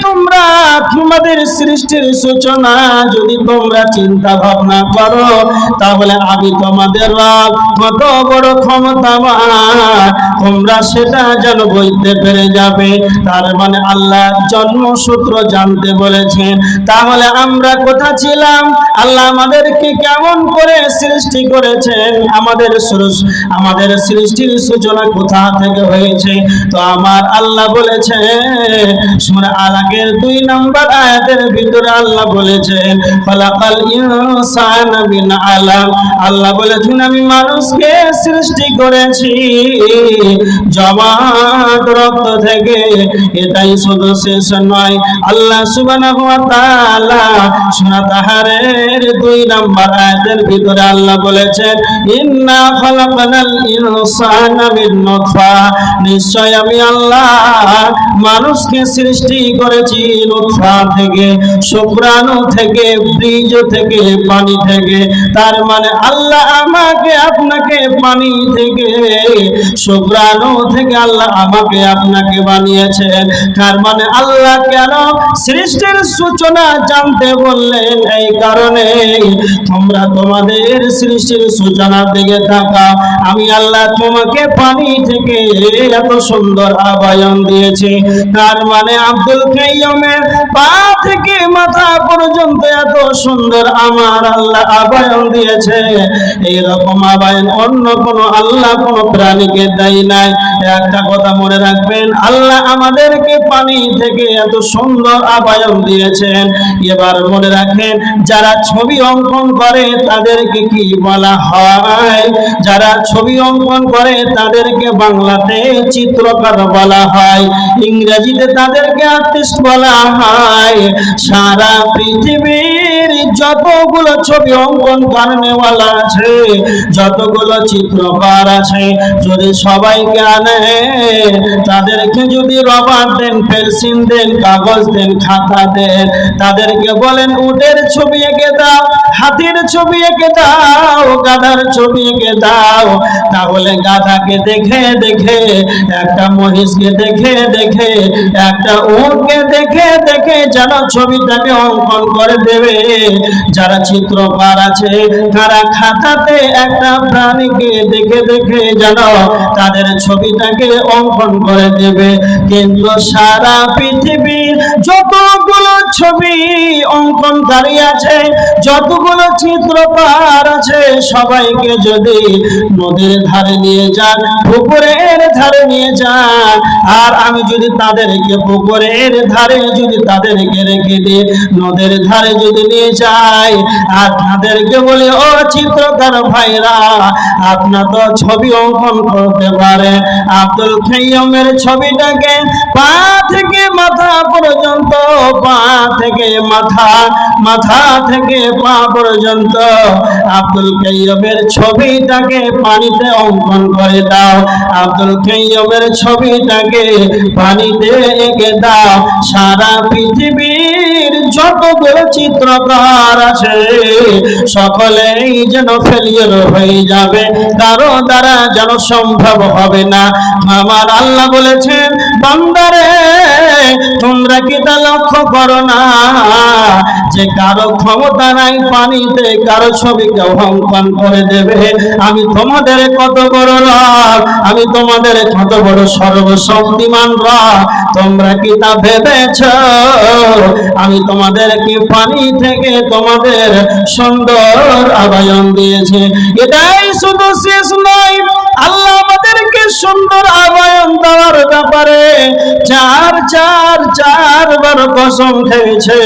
তোমরা তোমাদের সৃষ্টির সূচনা যদি তোমরা চিন্তা ভাবনা করো, তাহলে আমি তোমাদের রব কত বড় ক্ষমতাবান তোমরা সেটা যেন বলতে পেরে যাবে। তার মানে আল্লাহ জন্মসূত্র জানতে বলেছেন। তাহলে আমরা কোথা ছিলাম? আল্লাহ আমাদেরকে কেমন করে সৃষ্টি করেছেন? আমাদের সৃষ্টির সূচনা কোথা থেকে হয়েছে? তো আমার আল্লাহ বলেছে সূরা আলাকের 2 নম্বর আয়াতের ভিতরে আল্লাহ বলেছেন খালাকাল ইনসানা মিন আলাক। আল্লাহ বলেছেন আমি মানুষকে সৃষ্টি করেছি জমাট রক্ত থেকে। এটাই শুধু শেষ নয়, আল্লাহ সুবহানাহু ওয়া তাআলা সূরা তাহারের 2 নম্বর আয়াতের ভিতরে আল্লাহ বলেছেন ইন্না খালাকানাল ইনসানা মিন নুতফা। নিশ্চয় আমি আল্লাহ মানুষকে সৃষ্টি করেছি নুতফা থেকে, শুক্রাণু থেকে, বীজ থেকে, পানি থেকে। তার মানে আল্লাহ আমাকে আপনাকে পানি থেকে, শুক্রাণু থেকে আল্লাহ আমাকে আপনাকে বানিয়েছেন। তার মানে আল্লাহ কেন সৃষ্টির সূচনা জানতে বললেন? এই কারণে তোমরা তোমাদের সৃষ্টির সূচনার দিকে তাকাও। আমি আল্লাহ তোমাকে পানি থেকে এত সুন্দর আবায়ন দিয়েছি। তার মানে আব্দুল কাইয়ুমের পা থেকে মাথা পর্যন্ত এত সুন্দর আমার আল্লাহ আবায়ন দিয়েছে। এইরকম আবায়ন অন্য কোন আল্লাহ কোন প্রাণীকে দেয় নাই। একটা কথা মনে রাখবেন, আল্লাহ আমাদেরকে পানি থেকে এত সুন্দর আবায়ন দিয়েছেন। এবার মনে রাখেন, যারা ছবি অঙ্কন করে তাদেরকে কি বলা হয়? যারা ছবি অঙ্কন করে তাদেরকে বাংলাতে চিত্রকার বলা হয়, ইংরেজিতে তাদেরকে আর্টিস্ট বলা হয়। সারা পৃথিবীর যতগুলো ছবি অঙ্কন করেনেওয়ালা আছে, যতগুলো চিত্রকার আছে, যদি সবাইকে আনে, তাদেরকে যদি রবার দেন, পেন্সিল দেন, কাগজ দেন, খাতা দেন, তাদেরকে বলেন উটের ছবি এঁকে দাও, হাতির ছবি এঁকে দাও, গাধার ছবি এঁকে দাও, তাহলে গাধাকে দেখে দেখে, একটা মহিষকে দেখে দেখে, একটা উটকে দেখে দেখে যেন ছবিটাকে অঙ্কন করে দেবে। যারা চিত্রকার আছে তারা খাতাতে একটা প্রাণীকে দেখে দেখে যেন তাদের ছবিটাকে অঙ্কন করে দেবে। কিন্তু সারা পৃথিবীর যতগুলো ছবি অঙ্কনকারী আছে, যতগুলো চিত্রকার আছে, সবাইকে যদি নদীর ধারে নিয়ে যান, পুকুরের ধারে নিয়ে যান, আর আমি যদি তাদেরকে পুকুরের ধারে যদি তাদেরকে রেখে দিয়ে নদীর ধারে যদি নিয়ে যাই, আর তাদেরকে বলি ও চিত্রকার ভাইরা, আপনার তো ছবি অঙ্কন করতে পারে, আব্দুল কাইয়ুমের ছবিটাকে পা থেকে মাথা পর্যন্ত, পা থেকে মাথা, মাথা থেকে পা পর্যন্ত আব্দুল কাইয়ুমের ছবিটাকে পানিতে অঙ্কন করে দাও, আব্দুল কাইয়ুমের ছবিটাকে পানিতে এঁকে দাও। সারা পৃথিবীর যতগুলো চিত্রকার আছে সকলেই যেন ফেলিয়ার হয়ে যাবে, কারো দ্বারা যেন সম্ভব হবে না। আমার আল্লাহ বলেছেন বান্দারে তোমরা কি তা লক্ষ্য করো না যে কারো ক্ষমতা নাই পানিতে কারো ছবিকে অঙ্কন করে দেবে? আমি তোমাদের কত বড় রব, আমি তোমাদের কত বড় সর্বশক্তিমান রব, তোমরা কি তা ভেবেছ? আমি তোমাদেরকে পানি থেকে তোমাদের সুন্দর আবায়ন দিয়েছে। এটাই শুধু শেষ নয়, আল্লাহ আমাদেরকে সুন্দর আবায়ন দেওয়ার ব্যাপারে চারবার কসম খেয়েছে।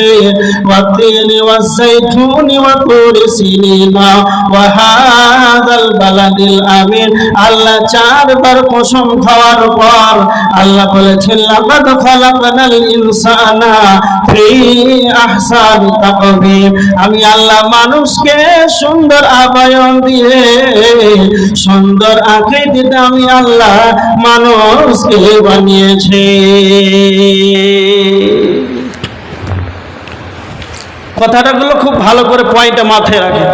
ওয়াতিনি ওয়াসাইতুনি ওয়া তুরি সিনিনা ওয়া হাযাল বালাদিল আমিন। আল্লাহ 4 বার কসম খাওয়ার পর আল্লাহ বলেছেন লাকাদ খালাকনাল ইনসানা ফি আহসানি তাকওয়িম। আমি আল্লাহ মানুষকে সুন্দর আবায়ন দিয়ে, সুন্দর আকৃতিতে আমি আল্লাহ মানুষকে বানিয়েছি। কথাটাগুলো খুব ভালো করে পয়েন্টে মাথায় রাখে।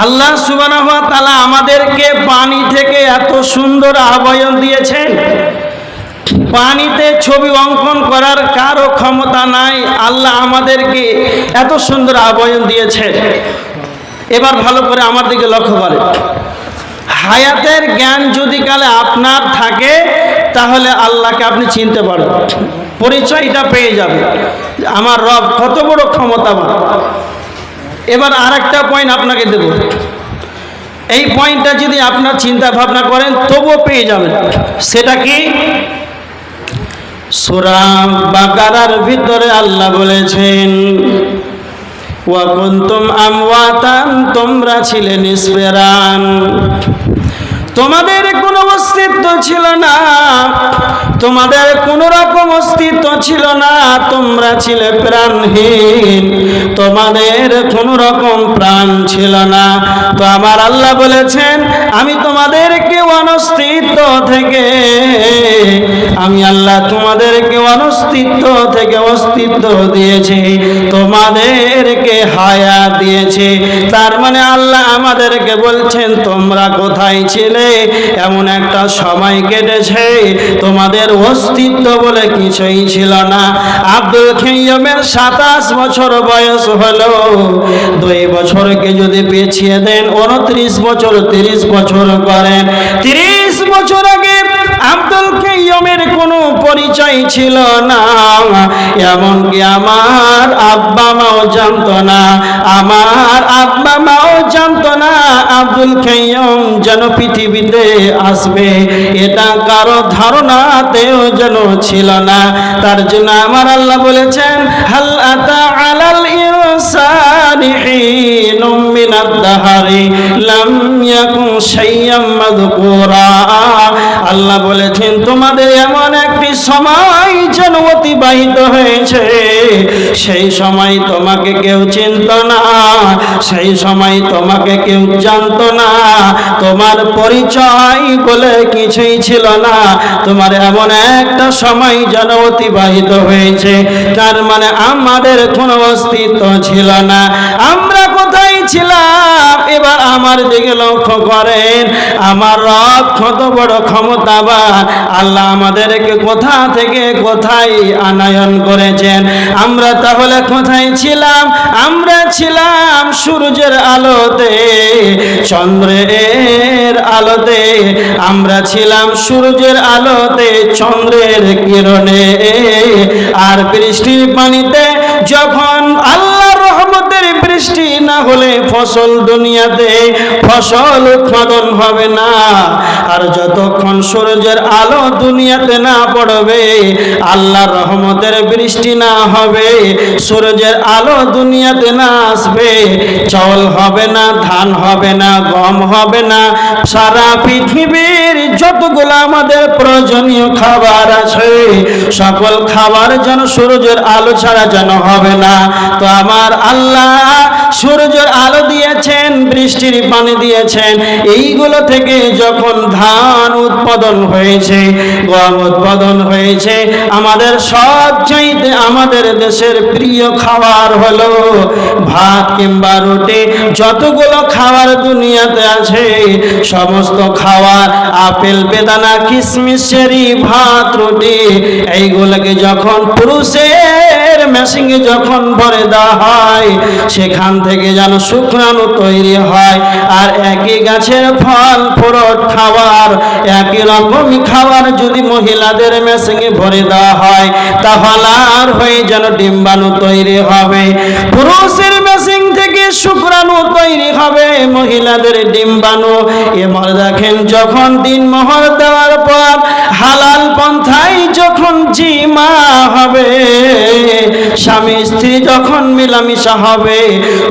আল্লাহ সুবহানাহু ওয়া তাআলা আমাদেরকে পানি থেকে এত সুন্দর আবায়ন দিয়েছেন, পানিতে ছবি অঙ্কন করার কারো ক্ষমতা নাই। আল্লাহ আমাদেরকে এত সুন্দর আবয়ন দিয়েছে। এবার ভালো করে আমার দিকে লক্ষ্য করে, হায়াতের জ্ঞান যদি কালে আপনার থাকে তাহলে আল্লাহকে আপনি চিনতে পারবেন, পরিচয়টা পেয়ে যাবে আমার রব কত বড় ক্ষমতাবান। এবার আর একটা পয়েন্ট আপনাকে দেব, এই পয়েন্টটা যদি আপনার চিন্তা ভাবনা করেন তবুও পেয়ে যাবেন। সেটা কি? সূরা বাকারার ভিতরে আল্লাহ বলেছেন, ওয়া কুনতুম আমওয়াতান, তোমরা ছিলে নিষ্প্রাণ, তোমাদের কোনো অস্তিত্ব ছিল না, তোমাদের কোনো রকম অস্তিত্ব ছিল না, তোমরা ছিলে প্রাণহীন, তোমাদের কোনো রকম প্রাণ ছিল না। তো আমার আল্লাহ বলেছেন, আমি তোমাদেরকে অনস্তিত্ব থেকে, আমি আল্লাহ তোমাদেরকে অনস্তিত্ব থেকে অস্তিত্ব দিয়েছি, তোমাদেরকে হায়াত দিয়েছি। তার মানে আল্লাহ আমাদেরকে বলছেন, তোমরা কোথায় ছিলে? এমন একটা সময় কেটেছে তোমাদের অস্তিত্ব বলে কিছুই ছিল না। আব্দুল খাইয়্যিমের 27 বছর বয়স হলো, 2 বছরকে যদি পেছিয়ে দেন 29 বছর, 30 বছর করেন, 30 বছর আগে আব্দুল খাইয়্যিমের কোনো পরিচয় ছিল না, এমনকি আমার আব্বা মাও জানতো না, আমার আব্বা মাও জানতো না আব্দুল খাইয়্যিম যেন পৃথিবীতে আসবে, এটা কারো ধারণাতেও যেন ছিল না। তার জন্য আমার আল্লাহ বলেছেন, হাল আতা আলাল ইনসানি হিনুম মিনাদ দাহরি লাম ইয়াকুন শাইয়্যাম মাযকুরা। আল্লাহ বলেছেন, তোমাদের এমন একটি সময় যেন অতিবাহিত হয়েছে, সেই সময় তোমাকে কেউ চিনত না, সেই সময় তোমাকে কেউ জানতো না, তোমার পরিচয় বলে কিছুই ছিল না, তোমার এমন একটা সময় যেন অতিবাহিত হয়েছে। তার মানে আমাদের কোনো অস্তিত্ব ছিল না, আমরা কোথায় ছিলাম? এবার আমার দিকে লক্ষ্য করেন, আমার রব কত বড় ক্ষমতাবান। আল্লাহ আমাদেরকে কোথা থেকে কোথায় আনয়ন করেছেন। আমরা তাহলে কোথায় ছিলাম? আমরা ছিলাম সূর্যের আলোতে, চন্দ্রের আলোতে, আমরা ছিলাম সূর্যের আলোতে, চন্দ্রের কিরণে আর বৃষ্টির পানিতে। যখন আল্লাহর রহমতের বৃষ্টি না হলে ফসল দুনিয়াতে ফসল উৎপাদন হবে না, আর যতক্ষণ সূর্যের আলো দুনিয়াতে না পড়বে, আল্লাহর রহমতের বৃষ্টি না হবে, সূর্যের আলো দুনিয়াতে না আসবে, চাউল হবে না, ধান হবে না, গম হবে না, সারা পৃথিবীর যতগুলো আমাদের প্রয়োজনীয় খাবার আছে সকল খাবার যেন সূর্যের আলো ছাড়া যেন হবে না। তো আমার আল্লাহ সূর্যের আলো দিয়েছেন, বৃষ্টির পানি দিয়েছেন, এইগুলো থেকে যখন ধান উৎপাদন হয়েছে, গম উৎপাদন হয়েছে, আমাদের সবচাইতে আমাদের দেশের প্রিয় খাবার হলো ভাত কিংবা রুটি। যতগুলো খাবার দুনিয়াতে আছে সমস্ত খাবার, আপেল বেদানা কিশমিশ চেরি ভাত রুটি, এইগুলোকে যখন পুরুষের মেশিনে যখন ভরে দেওয়া হয়, সেখান থেকে যেন শুক্রাণু তৈরি হয়। আর একই গাছের ফল ফ্রুট খাবার, একই রকমই খাবার যদি মহিলাদের মেশিনে ভরে দেওয়া হয়, তাহলে আর হয়ে যেন ডিম্বাণু তৈরি হবে। পুরুষের মেশিন থেকে শুক্রাণু তৈরি হবে, মহিলাদের ডিম্বাণু। এবার দেখেন, যখন দিন মোহর দেওয়ার পর হালাল পন্থায় যখন জিমা হবে, স্বামী স্ত্রী যখন মিলামিশা হবে,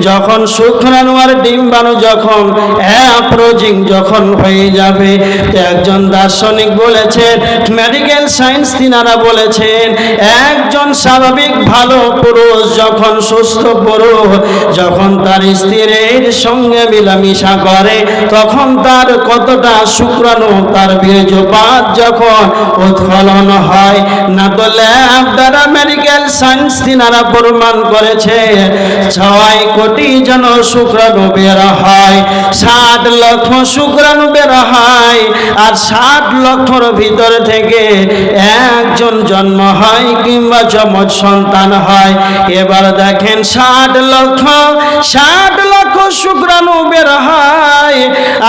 যখন শুক্রাণু আর ডিম্বাণু যখন অ্যাপ্রোচিং যখন হয়ে যাবে, একজন দার্শনিক বলেছেন, মেডিকেল সায়েন্স তিনারা বলেছেন, একজন স্বাভাবিক ভালো পুরুষ, যখন সুস্থ পুরুষ যখন তার স্ত্রীর সঙ্গে মিলামিশা করে, তখন তার কতটা শুক্রাণু, তার বীর্যপাত যখন উৎফলন হয় না, তো ল্যাব দ্বারা মেডিকেল সায়েন্স তিনারা প্রমাণ করেছে 6 কোটি যেন শুক্রাণু বের হয়, 60 লক্ষ শুক্রাণু বের হয়, আর 60 লক্ষর ভিতর থেকে একজন জন্ম হয় কিংবা যমজ সন্তান হয়। এবার দেখেন 60 লক্ষ শুক্রাণু বের হয়,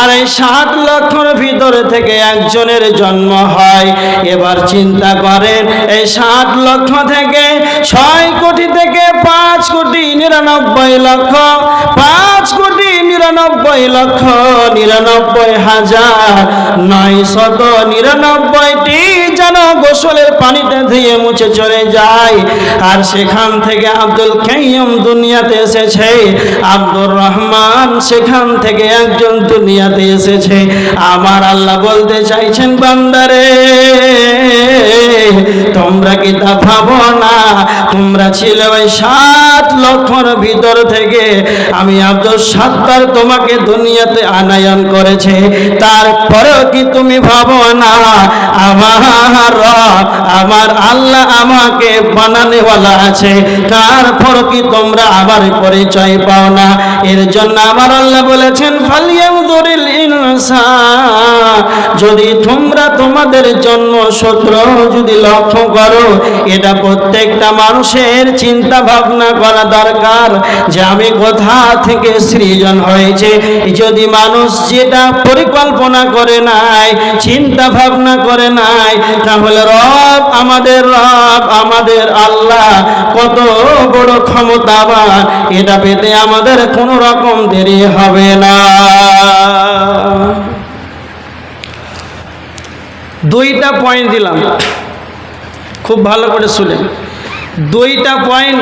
আর এই 60 লক্ষর ভিতর থেকে একজনের জন্ম হয়। এবার চিন্তা করেন, এই 60 লক্ষ থেকে 6 কোটি থেকে 5 কোটি 99 লক্ষ, 5 কোটি 99 লক্ষ 99,999টি যেন গোসলের পানিতে ধুয়ে মুছে চলে যায়। আর সেখান থেকে আব্দুল কাইয়ুম দুনিয়াতে এসেছে, আব্দুর রহমান সেখান থেকে একজন দুনিয়াতে এসেছে। আমার আল্লাহ বলতে চাইছেন, বান্দারে তোমরা কি তা ভাবো না, তোমরা ছিলে ওই 7 লক্ষর ভিতর থেকে আমি আব্দুল সাত্তার তোমাকে দুনিয়াতে আনায়ন করেছে। তারপরেও কি তুমি ভাবো না আমার রব, আমার আল্লাহ আমাকে বানানেওয়ালা আছে, তারপর কি তোমরা আমার পরিচয় পাও না? এর জন্য আমার আল্লাহ বলেছেন, ফালিয়ানজুরিল ইনসান, যদি তোমরা তোমাদের জন্ম সূত্র যদি লক্ষ্য করো, এটা প্রত্যেকটা মানুষের চিন্তা ভাবনা করা দরকার যে আমি কোথা থেকে সৃজন হয়েছে। যদি মানুষ যেটা পরিকল্পনা করে নাই, চিন্তা ভাবনা করে নাই, তাহলে রব আমাদের আল্লাহ কত বড় ক্ষমতাবান, এটা পেতে আমাদের কোনো রকম দেরি হবে না। 2টা পয়েন্ট দিলাম, খুব ভালো করে শুনেন। 2টা পয়েন্ট।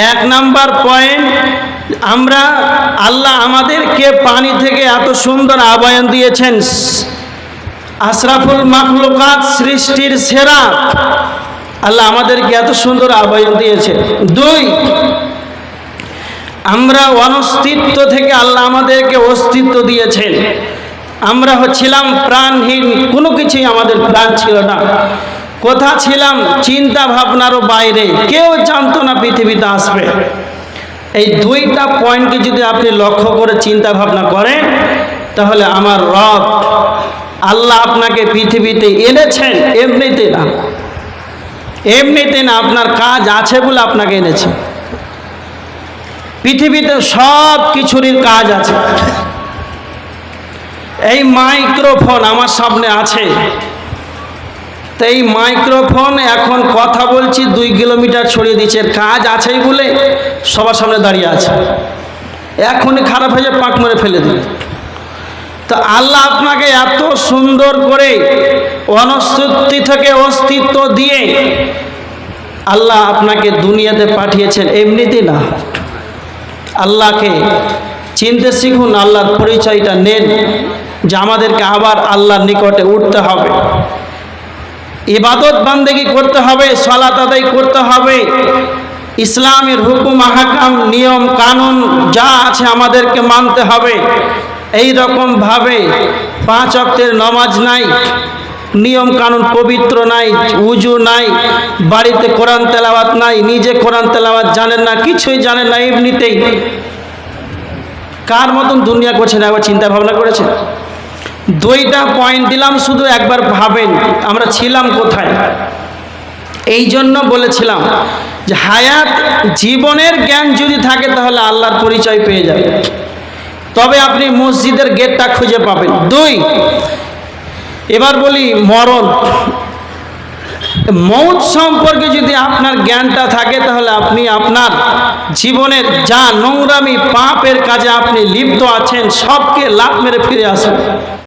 1 নাম্বার পয়েন্ট, আমরা আল্লাহ আমাদেরকে পানি থেকে এত সুন্দর আবায়ন দিয়েছেন, আশরাফুল মাখলুকাত, সৃষ্টির সেরা আল্লাহ আমাদেরকে এত সুন্দর আবায়ন দিয়েছে। 2, আমরা অনস্তিত্ব থেকে আল্লাহ আমাদেরকে অস্তিত্ব দিয়েছেন। আমরা হচ্ছিলাম প্রাণহীন, কোনো কিছুই আমাদের প্রাণ ছিল না। কোথা ছিলাম? চিন্তা ভাবনারও বাইরে, কেউ জানতো না পৃথিবীতে আসবে। এই 2টা পয়েন্টকে যদি আপনি লক্ষ্য করে চিন্তা ভাবনা করেন, তাহলে আমার রব আল্লাহ আপনাকে পৃথিবীতে এনেছেন এমনিতে না, আপনার কাজ আছে বলে আপনাকে এনেছে। পৃথিবীতে সব কিছুরই কাজ আছে। এই মাইক্রোফোন আমার সামনে আছে, তো এই মাইক্রোফোন এখন কথা বলছি 2 কিলোমিটার ছড়িয়ে দিচ্ছে, কাজ আছেই বলে সবার সামনে দাঁড়িয়ে আছে। এখনই খারাপ হয়ে যায়, পাক মেরে ফেলে দিল। তো আল্লাহ আপনাকে এত সুন্দর করে অনস্তিত্ব থেকে অস্তিত্ব দিয়ে আল্লাহ আপনাকে দুনিয়াতে পাঠিয়েছেন এমনিতে না। আল্লাহকে চিনতে শিখুন, আল্লাহর পরিচয়টা নেন যে আমাদেরকে আবার আল্লাহর নিকটে উঠতে হবে, ইবাদত বান্দেগি করতে হবে, সালাত আদায় করতে হবে, ইসলামের হুকুম আহকাম নিয়ম কানুন যা আছে আমাদেরকে মানতে হবে। এই রকম ভাবে 5 ওয়াক্তের নামাজ নাই, নিয়ম কানুন পবিত্র নাই, উজু নাই, বাড়িতে কোরআন তেলাওয়াত নাই, নিজে কোরআন তেলাওয়াত জানেন না, কিছুই জানেন না, এমনিতেই কার মতন দুনিয়া করছেন, একবার চিন্তা ভাবনা করেছেন? 2টা পয়েন্ট দিলাম, শুধু একবার ভাবেন আমরা ছিলাম কোথায়। এই জন্য বলেছিলাম যে হায়াত জীবনের জ্ঞান যদি থাকে তাহলে আল্লাহর পরিচয় পেয়ে যাবে, তবে আপনি মসজিদের গেটটা খুঁজে পাবেন। 2, এবার বলি মরণ, মৌত সম্পর্কে যদি আপনার জ্ঞানটা থাকে তাহলে আপনি আপনার জীবনের যা নোংরামি পাপের কাজে আপনি লিপ্ত আছেন সবকে লাফ মেরে ফিরে আসবেন।